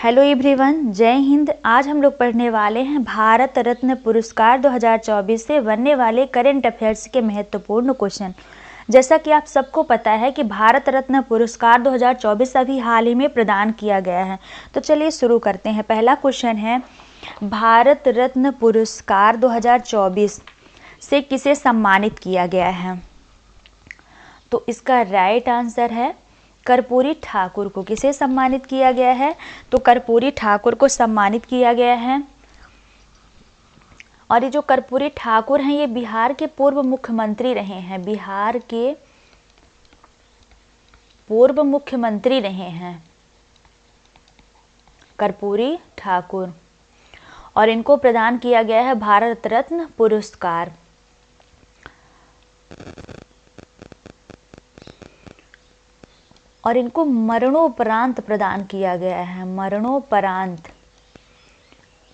Hello everyone, जय हिंद। आज हम लोग पढ़ने वाले हैं भारत रत्न पुरस्कार 2024 से बनने वाले करंट अफेयर्स के महत्वपूर्ण क्वेश्चन। जैसा कि आप सबको पता है कि भारत रत्न पुरस्कार 2024 अभी हाल ही में प्रदान किया गया है। तो चलिए शुरू करते हैं। पहला क्वेश्चन है, भारत रत्न पुरस्कार 2024 से किसे सम्मानित किया गया है? तो इसका राइट आंसर है कर्पूरी ठाकुर को। किसे सम्मानित किया गया है? तो कर्पूरी ठाकुर को सम्मानित किया गया है। और ये जो कर्पूरी ठाकुर हैं, ये बिहार के पूर्व मुख्यमंत्री रहे हैं। बिहार के पूर्व मुख्यमंत्री रहे हैं कर्पूरी ठाकुर, और इनको प्रदान किया गया है भारत रत्न पुरस्कार। और इनको मरणोपरांत प्रदान किया गया है। मरणोपरांत।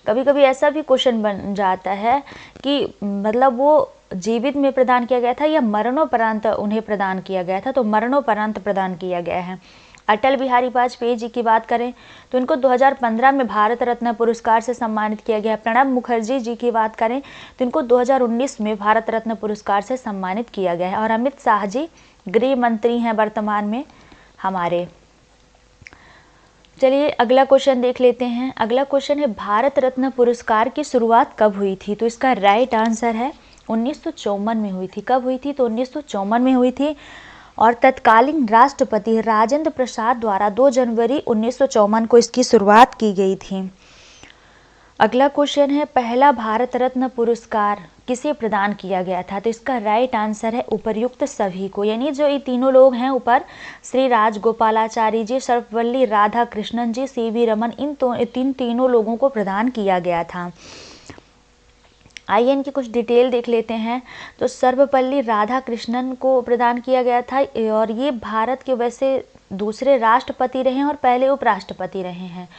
कभी कभी ऐसा भी क्वेश्चन बन जाता है कि मतलब वो जीवित में प्रदान किया गया था या मरणोपरांत उन्हें प्रदान किया गया था। तो मरणोपरांत प्रदान किया गया है। अटल बिहारी वाजपेयी जी की बात करें तो इनको 2015 में भारत रत्न पुरस्कार से सम्मानित किया गया है। प्रणब मुखर्जी जी की बात करें तो इनको 2019 में भारत रत्न पुरस्कार से सम्मानित किया गया है। और अमित शाह जी गृह मंत्री हैं वर्तमान में हमारे। चलिए अगला क्वेश्चन देख लेते हैं। अगला क्वेश्चन है, भारत रत्न पुरस्कार की शुरुआत कब हुई थी? तो इसका राइट आंसर है 1954 में हुई थी। कब हुई थी? तो 1954 में हुई थी। और तत्कालीन राष्ट्रपति राजेंद्र प्रसाद द्वारा 2 जनवरी 1954 को इसकी शुरुआत की गई थी। अगला क्वेश्चन है, पहला भारत रत्न पुरस्कार किसे प्रदान किया गया था? तो इसका राइट आंसर है उपर्युक्त सभी को। यानी जो ये तीनों लोग हैं ऊपर, श्री राजगोपालाचारी जी, सर्वपल्ली राधाकृष्णन जी, सीवी रमन, इन तीनों लोगों को प्रदान किया गया था। आइए इनकी कुछ डिटेल देख लेते हैं। तो सर्वपल्ली राधाकृष्णन को प्रदान किया गया था, और ये भारत के वैसे दूसरे राष्ट्रपति रहे हैं और पहले उपराष्ट्रपति रहे हैं।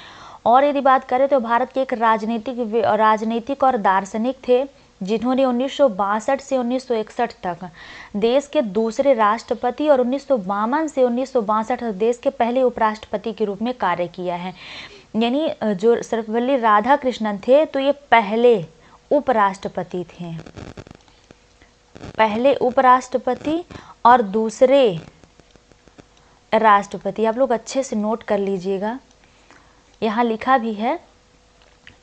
और यदि बात करें तो भारत के एक राजनीतिक और दार्शनिक थे, जिन्होंने 1962 से 1961 तक देश के दूसरे राष्ट्रपति और 1952 से 1962 तक देश के पहले उपराष्ट्रपति के रूप में कार्य किया है। यानी जो सर्वपल्ली राधाकृष्णन थे तो ये पहले उपराष्ट्रपति थे। पहले उपराष्ट्रपति और दूसरे राष्ट्रपति। आप लोग अच्छे से नोट कर लीजिएगा, यहाँ लिखा भी है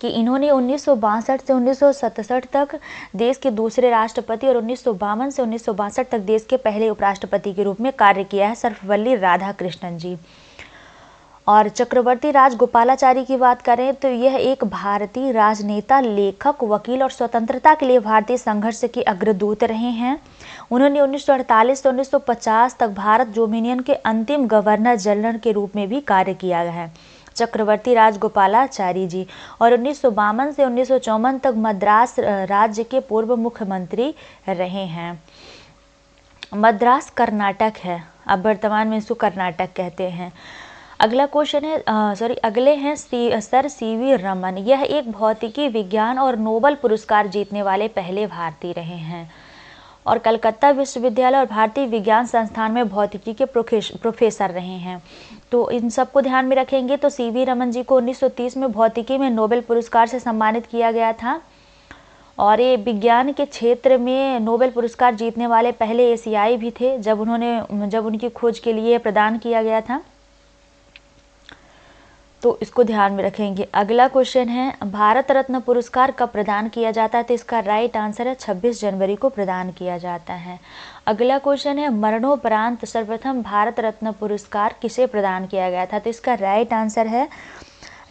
कि इन्होंने 1962 से 1967 तक देश के दूसरे राष्ट्रपति और 1952 से 1962 तक देश के पहले उपराष्ट्रपति के रूप में कार्य किया है सर्वपल्ली राधाकृष्णन जी। और चक्रवर्ती राजगोपालाचारी की बात करें तो यह एक भारतीय राजनेता, लेखक, वकील और स्वतंत्रता के लिए भारतीय संघर्ष के अग्रदूत रहे हैं। उन्होंने 1948 से 1950 तक भारत डोमिनियन के अंतिम गवर्नर जनरल के रूप में भी कार्य किया है चक्रवर्ती राजगोपालाचारी जी। और 1952 से 1954 तक मद्रास राज्य के पूर्व मुख्यमंत्री रहे हैं। मद्रास कर्नाटक है, अब वर्तमान में इसको कर्नाटक कहते हैं। अगला क्वेश्चन है, अगले हैं सर सीवी रमन। यह एक भौतिकी विज्ञान और नोबेल पुरस्कार जीतने वाले पहले भारतीय रहे हैं, और कलकत्ता विश्वविद्यालय और भारतीय विज्ञान संस्थान में भौतिकी के प्रोफेसर रहे हैं। तो इन सबको ध्यान में रखेंगे तो सीवी रमन जी को 1930 में भौतिकी में नोबेल पुरस्कार से सम्मानित किया गया था, और ये विज्ञान के क्षेत्र में नोबेल पुरस्कार जीतने वाले पहले एशियाई भी थे जब उनकी खोज के लिए प्रदान किया गया था। तो इसको ध्यान में रखेंगे। अगला क्वेश्चन है, भारत रत्न पुरस्कार कब प्रदान किया जाता है? तो इसका राइट आंसर है 26 जनवरी को प्रदान किया जाता है। अगला क्वेश्चन है, मरणोपरांत सर्वप्रथम भारत रत्न पुरस्कार किसे प्रदान किया गया था? तो इसका राइट आंसर है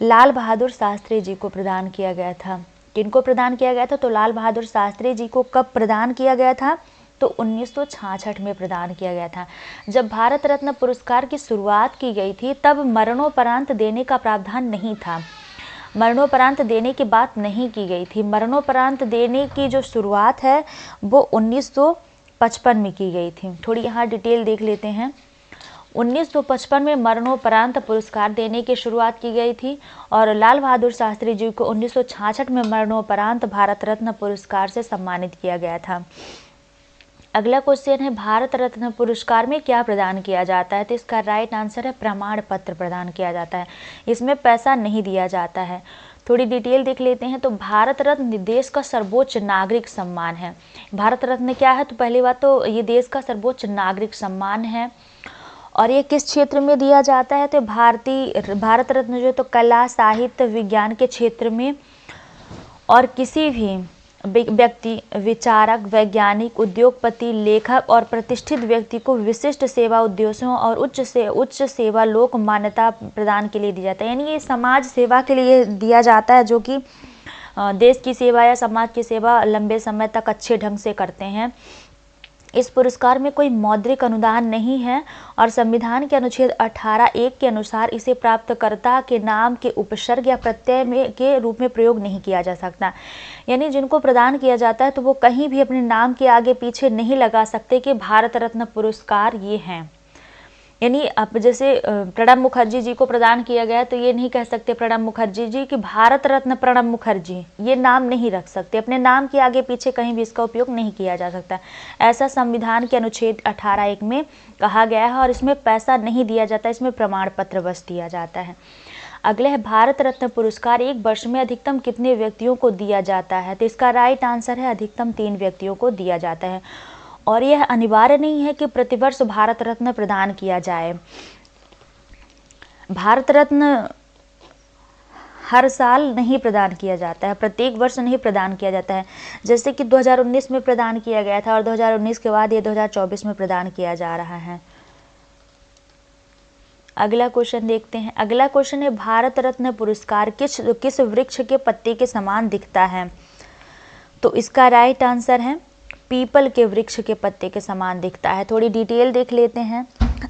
लाल बहादुर शास्त्री जी को प्रदान किया गया था। किनको प्रदान किया गया था? तो लाल बहादुर शास्त्री जी को कब प्रदान किया गया था? तो 1966 में प्रदान किया गया था। जब भारत रत्न पुरस्कार की शुरुआत की गई थी तब मरणोपरांत देने का प्रावधान नहीं था। मरणोपरांत देने की बात नहीं की गई थी। मरणोपरांत देने की जो शुरुआत है वो 1955 में की गई थी। थोड़ी यहाँ डिटेल देख लेते हैं। 1955 में मरणोपरांत पुरस्कार देने की शुरुआत की गई थी, और लाल बहादुर शास्त्री जी को 1966 में मरणोपरांत भारत रत्न पुरस्कार से सम्मानित किया गया था। अगला क्वेश्चन है भारत रत्न पुरस्कार में क्या प्रदान किया जाता है? तो इसका राइट आंसर है प्रमाण पत्र प्रदान किया जाता है, इसमें पैसा नहीं दिया जाता है। थोड़ी डिटेल देख लेते हैं। तो भारत रत्न देश का सर्वोच्च नागरिक सम्मान है। भारत रत्न क्या है? तो पहली बात तो ये देश का सर्वोच्च नागरिक सम्मान है। और ये किस क्षेत्र में दिया जाता है? तो भारत रत्न जो तो कला, साहित्य, विज्ञान के क्षेत्र में और किसी भी व्यक्ति, विचारक, वैज्ञानिक, उद्योगपति, लेखक और प्रतिष्ठित व्यक्ति को विशिष्ट सेवा उद्देश्यों और उच्च सेवा लोक मान्यता प्रदान के लिए दिया जाता है। यानी ये समाज सेवा के लिए दिया जाता है, जो कि देश की सेवा या समाज की सेवा लंबे समय तक अच्छे ढंग से करते हैं। इस पुरस्कार में कोई मौद्रिक अनुदान नहीं है और संविधान के अनुच्छेद 18(1) के अनुसार इसे प्राप्तकर्ता के नाम के उपसर्ग या प्रत्यय के रूप में प्रयोग नहीं किया जा सकता। यानी जिनको प्रदान किया जाता है तो वो कहीं भी अपने नाम के आगे पीछे नहीं लगा सकते कि भारत रत्न पुरस्कार ये हैं। यानी अब जैसे प्रणब मुखर्जी जी को प्रदान किया गया तो ये नहीं कह सकते प्रणब मुखर्जी जी कि भारत रत्न प्रणब मुखर्जी, ये नाम नहीं रख सकते। अपने नाम के आगे पीछे कहीं भी इसका उपयोग नहीं किया जा सकता। ऐसा संविधान के अनुच्छेद 18(1) में कहा गया है और इसमें पैसा नहीं दिया जाता, इसमें प्रमाण पत्र बस दिया जाता है। अगले है भारत रत्न पुरस्कार एक वर्ष में अधिकतम कितने व्यक्तियों को दिया जाता है? तो इसका राइट आंसर है अधिकतम 3 व्यक्तियों को दिया जाता है। और यह अनिवार्य नहीं है कि प्रतिवर्ष भारत रत्न प्रदान किया जाए। भारत रत्न हर साल नहीं प्रदान किया जाता है, प्रत्येक वर्ष नहीं प्रदान किया जाता है। जैसे कि 2019 में प्रदान किया गया था और 2019 के बाद ये 2024 में प्रदान किया जा रहा है। अगला क्वेश्चन देखते हैं। अगला क्वेश्चन है भारत रत्न पुरस्कार किस वृक्ष के पत्ते के समान दिखता है? तो इसका राइट आंसर है पीपल के वृक्ष के पत्ते के समान दिखता है। थोड़ी डिटेल देख लेते हैं।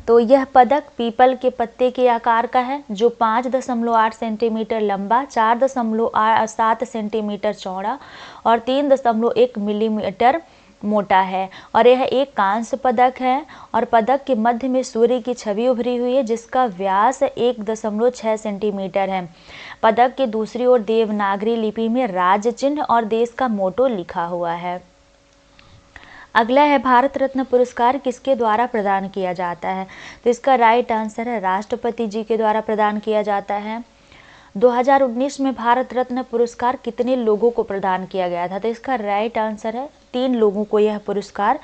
तो यह पदक पीपल के पत्ते के आकार का है, जो 5.8 सेंटीमीटर लंबा, 4.7 सेंटीमीटर चौड़ा और 3.1 मिलीमीटर मोटा है। और यह एक कांस्य पदक है और पदक के मध्य में सूर्य की छवि उभरी हुई है, जिसका व्यास 1.6 सेंटीमीटर है। पदक के दूसरी ओर देवनागरी लिपि में राज्य चिन्ह और देश का मोटो लिखा हुआ है। अगला है भारत रत्न पुरस्कार किसके द्वारा प्रदान किया जाता है? तो इसका राइट आंसर है राष्ट्रपति जी के द्वारा प्रदान किया जाता है। 2019 में भारत रत्न पुरस्कार कितने लोगों को प्रदान किया गया था? तो इसका राइट आंसर है 3 लोगों को यह पुरस्कार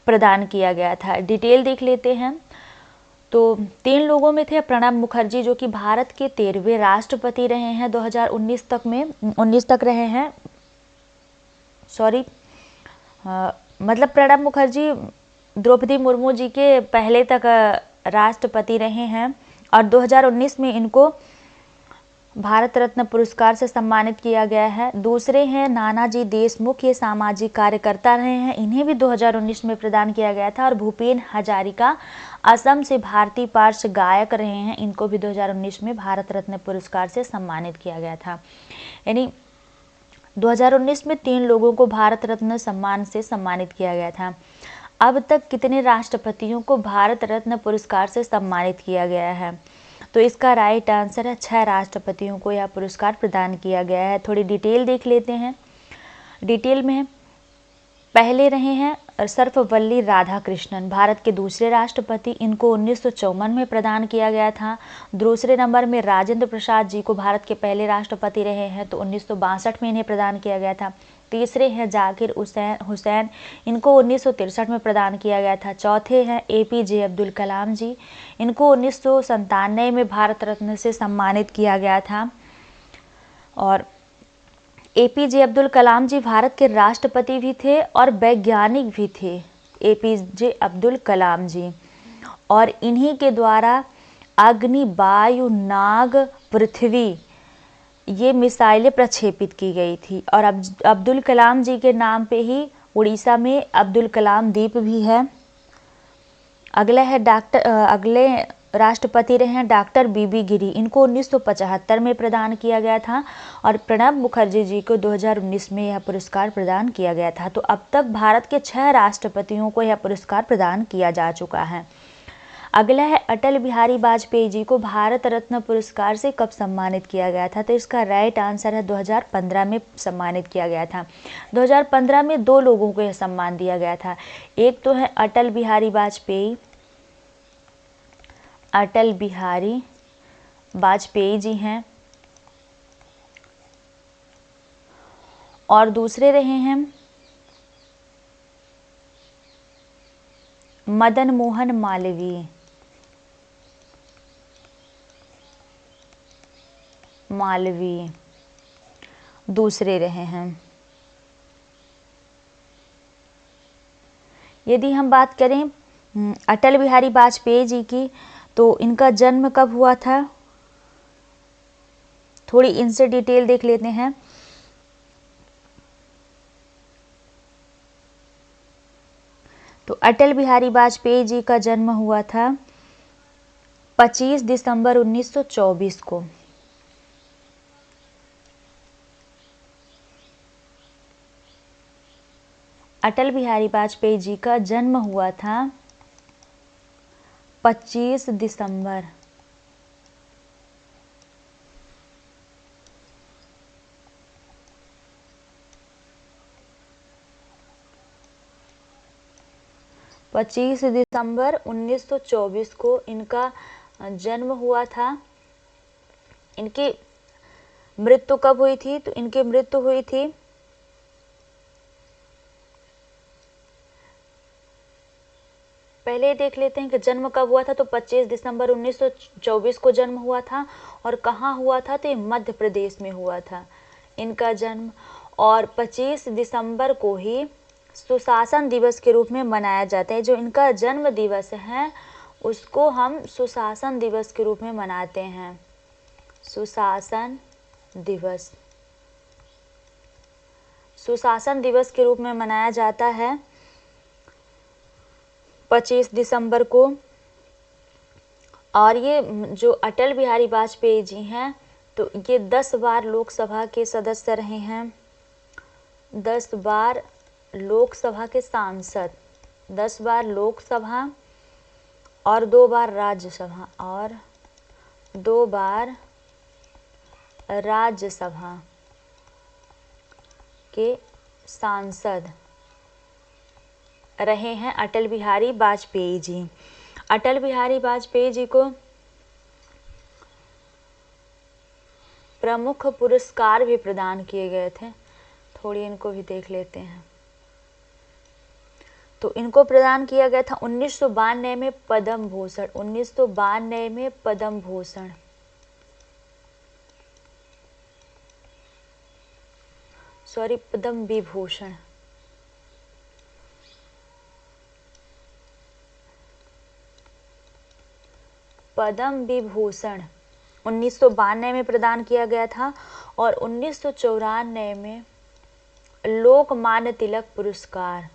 प्रदान किया गया था। डिटेल देख लेते हैं। तो 3 लोगों में थे प्रणब मुखर्जी, जो कि भारत के 13वें राष्ट्रपति रहे हैं, 2019 तक में 19 तक रहे हैं। मतलब प्रणब मुखर्जी द्रौपदी मुर्मू जी के पहले तक राष्ट्रपति रहे हैं और 2019 में इनको भारत रत्न पुरस्कार से सम्मानित किया गया है। दूसरे हैं नानाजी देशमुख, ये सामाजिक कार्यकर्ता रहे हैं, इन्हें भी 2019 में प्रदान किया गया था। और भूपेन हजारिका असम से भारतीय पार्श्व गायक रहे हैं, इनको भी 2019 में भारत रत्न पुरस्कार से सम्मानित किया गया था। यानी 2019 में 3 लोगों को भारत रत्न सम्मान से सम्मानित किया गया था। अब तक कितने राष्ट्रपतियों को भारत रत्न पुरस्कार से सम्मानित किया गया है? तो इसका राइट आंसर है 6 राष्ट्रपतियों को यह पुरस्कार प्रदान किया गया है। थोड़ी डिटेल देख लेते हैं। डिटेल में पहले रहे हैं सर्वपल्ली राधाकृष्णन, भारत के दूसरे राष्ट्रपति, इनको 1954 में प्रदान किया गया था। दूसरे नंबर में राजेंद्र प्रसाद जी को भारत के पहले राष्ट्रपति रहे हैं, तो 1962 में इन्हें प्रदान किया गया था। तीसरे हैं जाकिर हुसैन, इनको 1963 में प्रदान किया गया था। चौथे हैं APJ अब्दुल कलाम जी, इनको 1997 में भारत रत्न से सम्मानित किया गया था। और APJ अब्दुल कलाम जी भारत के राष्ट्रपति भी थे और वैज्ञानिक भी थे, APJ अब्दुल कलाम जी। और इन्हीं के द्वारा अग्नि, वायु, नाग, पृथ्वी ये मिसाइलें प्रक्षेपित की गई थी। और अब्दुल कलाम जी के नाम पे ही उड़ीसा में अब्दुल कलाम द्वीप भी है। अगले राष्ट्रपति रहे हैं डॉक्टर BB गिरी, इनको 1975 में प्रदान किया गया था। और प्रणब मुखर्जी जी को 2019 में यह पुरस्कार प्रदान किया गया था। तो अब तक भारत के 6 राष्ट्रपतियों को यह पुरस्कार प्रदान किया जा चुका है। अगला है अटल बिहारी वाजपेयी जी को भारत रत्न पुरस्कार से कब सम्मानित किया गया था? तो इसका राइट आंसर है 2015 में सम्मानित किया गया था। 2015 में 2 लोगों को यह सम्मान दिया गया था। एक तो है अटल बिहारी वाजपेयी जी हैं, और दूसरे रहे हैं मदन मोहन मालवीय दूसरे रहे हैं। यदि हम बात करें अटल बिहारी वाजपेयी जी की, तो इनका जन्म कब हुआ था? थोड़ी इनसे डिटेल देख लेते हैं। तो अटल बिहारी वाजपेयी जी का जन्म हुआ था 25 दिसंबर 1924 को। अटल बिहारी वाजपेयी जी का जन्म हुआ था 25 दिसंबर। पच्चीस दिसंबर 1924 को इनका जन्म हुआ था। इनकी मृत्यु कब हुई थी? तो इनकी मृत्यु हुई थी पहले देख लेते हैं कि जन्म कब हुआ था। तो 25 दिसंबर 1924 को जन्म हुआ था, और कहाँ हुआ था? तो ये मध्य प्रदेश में हुआ था इनका जन्म। और 25 दिसंबर को ही सुशासन दिवस के रूप में मनाया जाता है। जो इनका जन्म दिवस है उसको हम सुशासन दिवस के रूप में मनाते हैं। सुशासन दिवस के रूप में मनाया जाता है 25 दिसंबर को। और ये जो अटल बिहारी वाजपेयी जी हैं, तो ये 10 बार लोकसभा के सदस्य रहे हैं, 10 बार लोकसभा के सांसद, 10 बार लोकसभा और 2 बार राज्यसभा, और 2 बार राज्यसभा के सांसद रहे हैं अटल बिहारी वाजपेयी जी। अटल बिहारी वाजपेयी जी को प्रमुख पुरस्कार भी प्रदान किए गए थे। थोड़ी इनको भी देख लेते हैं। तो इनको प्रदान किया गया था 1992 में पद्म भूषण, 1992 में पद्म भूषण। सॉरी, पद्म विभूषण। पद्म विभूषण 1992 में प्रदान किया गया था, और 1994 में लोकमान्य तिलक पुरस्कार,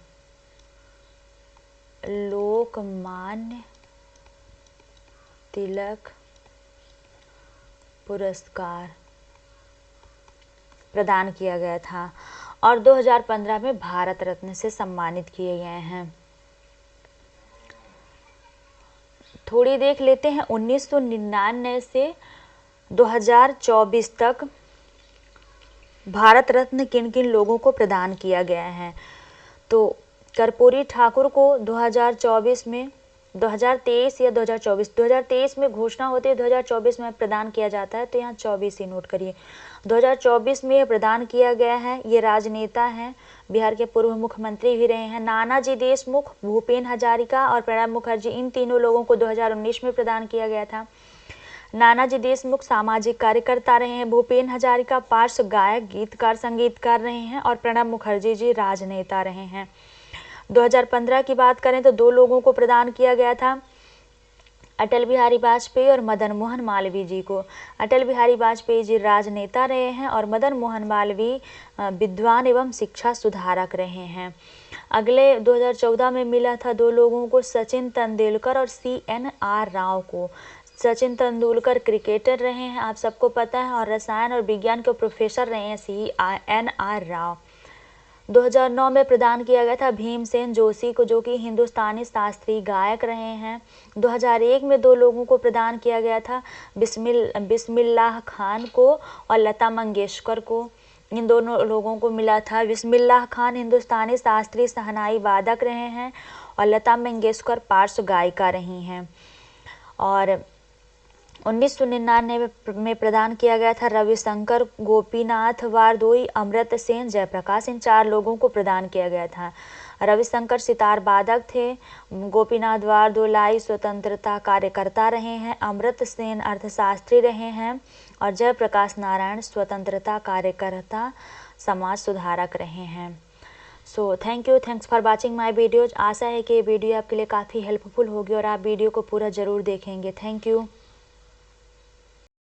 लोकमान्य तिलक पुरस्कार प्रदान किया गया था, और 2015 में भारत रत्न से सम्मानित किए गए हैं। थोड़ी देख लेते हैं 1999 से 2024 तक भारत रत्न किन किन लोगों को प्रदान किया गया है। तो कर्पूरी ठाकुर को 2024 में, 2023 या 2024 में घोषणा होती है, 2024 में प्रदान किया जाता है, तो यहाँ 24 ही नोट करिए। 2024 में यह प्रदान किया गया है। ये राजनेता हैं, बिहार के पूर्व मुख्यमंत्री भी रहे हैं। नानाजी देशमुख, भूपेन हजारिका और प्रणब मुखर्जी, इन तीनों लोगों को 2019 में प्रदान किया गया था। नानाजी देशमुख सामाजिक कार्यकर्ता रहे हैं, भूपेन हजारिका पार्श्व गायक, गीतकार, संगीतकार रहे हैं, और प्रणब मुखर्जी जी राजनेता रहे हैं। 2015 की बात करें तो 2 लोगों को प्रदान किया गया था, अटल बिहारी वाजपेयी और मदन मोहन मालवीय जी को। अटल बिहारी वाजपेयी जी राजनेता रहे हैं, और मदन मोहन मालवीय विद्वान एवं शिक्षा सुधारक रहे हैं। अगले 2014 में मिला था 2 लोगों को, सचिन तेंदुलकर और CNR राव को। सचिन तेंदुलकर क्रिकेटर रहे हैं, आप सबको पता है, और रसायन और विज्ञान के प्रोफेसर रहे हैं CNR राव। 2009 में प्रदान किया गया था भीमसेन जोशी को, जो कि हिंदुस्तानी शास्त्रीय गायक रहे हैं। 2001 में 2 लोगों को प्रदान किया गया था, बिस्मिल्लाह खान को और लता मंगेशकर को। इन दोनों लोगों को मिला था। बिस्मिल्लाह खान हिंदुस्तानी शास्त्रीय शहनाई वादक रहे हैं और लता मंगेशकर पार्श्व गायिका रही हैं। और 1999 में प्रदान किया गया था रविशंकर, गोपीनाथ बारदोई, अमृत सेन, जयप्रकाश, इन 4 लोगों को प्रदान किया गया था। रविशंकर सितार वादक थे, गोपीनाथ बारदोलाई स्वतंत्रता कार्यकर्ता रहे हैं, अमृत सेन अर्थशास्त्री रहे हैं और जयप्रकाश नारायण स्वतंत्रता कार्यकर्ता समाज सुधारक रहे हैं। So thanks for watching my videos. आशा है कि ये वीडियो आपके लिए काफ़ी हेल्पफुल होगी और आप वीडियो को पूरा ज़रूर देखेंगे। Thank you.